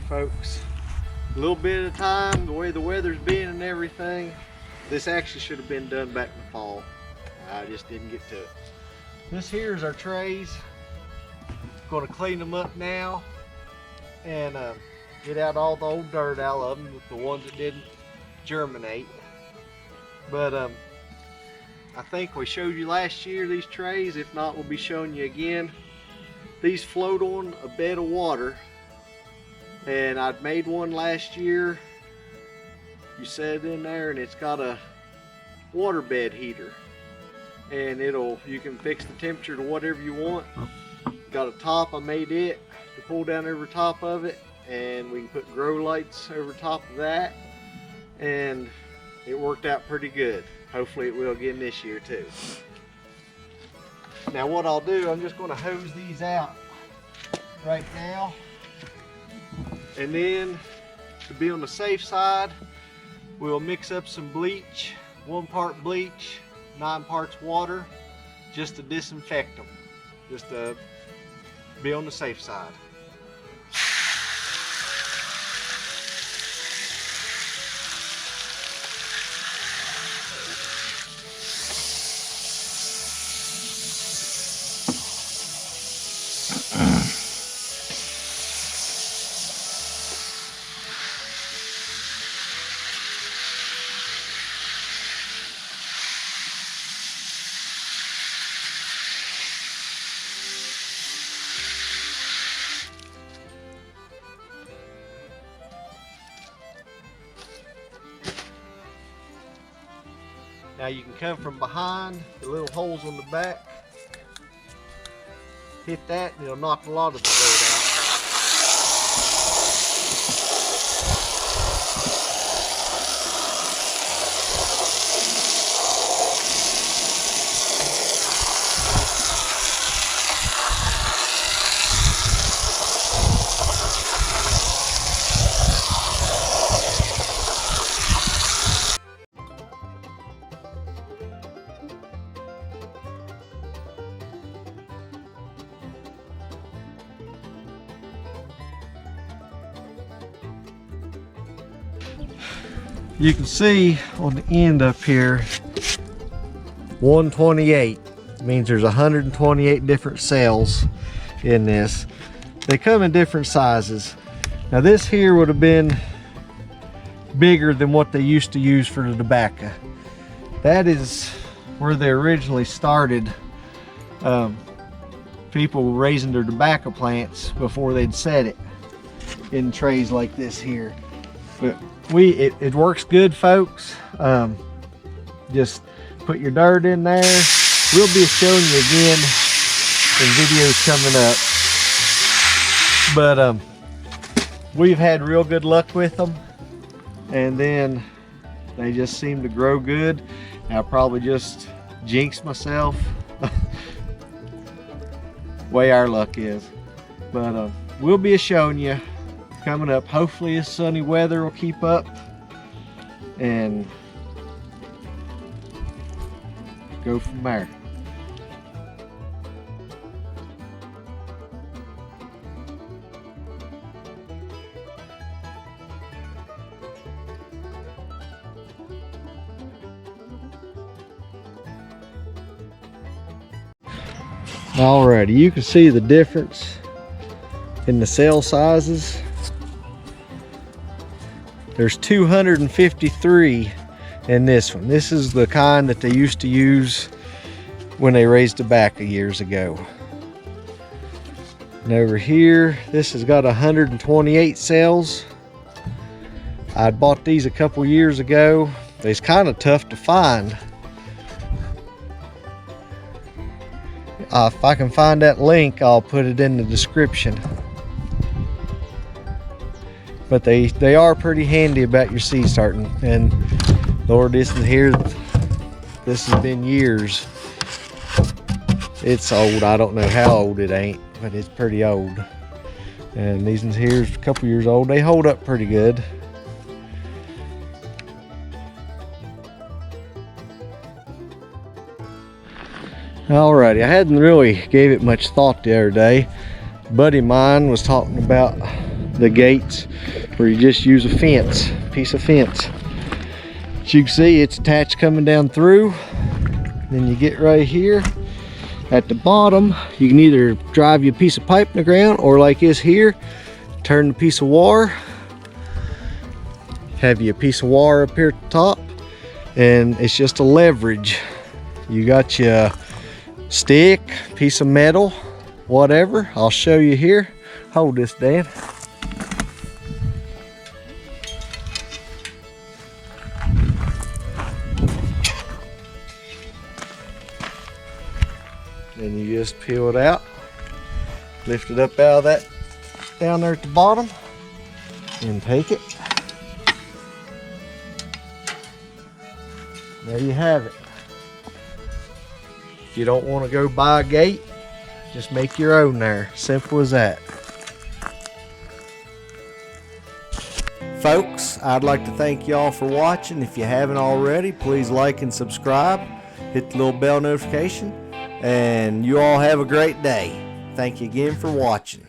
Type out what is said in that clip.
folks, a little bit of time, the way the weather's been and everything, this actually should have been done back in the fall. I just didn't get to it. This here is our trays. Going to clean them up now and get out all the old dirt out of them, the ones that didn't germinate. But I think we showed you last year these trays. If not, we'll be showing you again. These float on a bed of water, and I'd made one last year. You set it in there and it's got a water bed heater, and you can fix the temperature to whatever you want. Got a top, I made it to pull down over top of it, and we can put grow lights over top of that, and it worked out pretty good. Hopefully it will again this year too. Now what I'll do, I'm just going to hose these out right now, and then to be on the safe side, we'll mix up some bleach, 1 part bleach, 9 parts water, just to disinfect them, just to be on the safe side. Now you can come from behind, the little holes on the back, hit that and it'll knock a lot of the dirt out. You can see on the end up here, 128 means there's 128 different cells in this. They come in different sizes. Now this here would have been bigger than what they used to use for the tobacco. That is where they originally started. People were raising their tobacco plants before they'd set it in trays like this here. But it works good, folks. Just put your dirt in there. We'll be showing you again in videos coming up. But we've had real good luck with them, and then they just seem to grow good. I'll probably just jinx myself. Way our luck is. But we'll be showing you coming up. Hopefully this sunny weather will keep up and go from there. Alrighty, you can see the difference in the cell sizes. There's 253 in this one. This is the kind that they used to use when they raised tobacco years ago. And over here, this has got 128 cells. I bought these a couple years ago. They's kind of tough to find. If I can find that link, I'll put it in the description. But they are pretty handy about your seed starting. And Lord, this has been years. It's old. I don't know how old it ain't, but it's pretty old. And these ones here is a couple years old. They hold up pretty good. Alrighty, I hadn't really gave it much thought the other day. A buddy of mine was talking about the gates, where you just use a fence, piece of fence. As you can see, it's attached coming down through. Then you get right here at the bottom, you can either drive your piece of pipe in the ground, or like this here, turn the piece of wire, have you a piece of wire up here at the top, and it's just a leverage. You got your stick, piece of metal, whatever. I'll show you here. Hold this, Dan. Then you just peel it out, lift it up out of that down there at the bottom, and take it. There you have it. If you don't want to go buy a gate, just make your own there. Simple as that. Folks, I'd like to thank y'all for watching. If you haven't already, please like and subscribe. Hit the little bell notification. And you all have a great day. Thank you again for watching.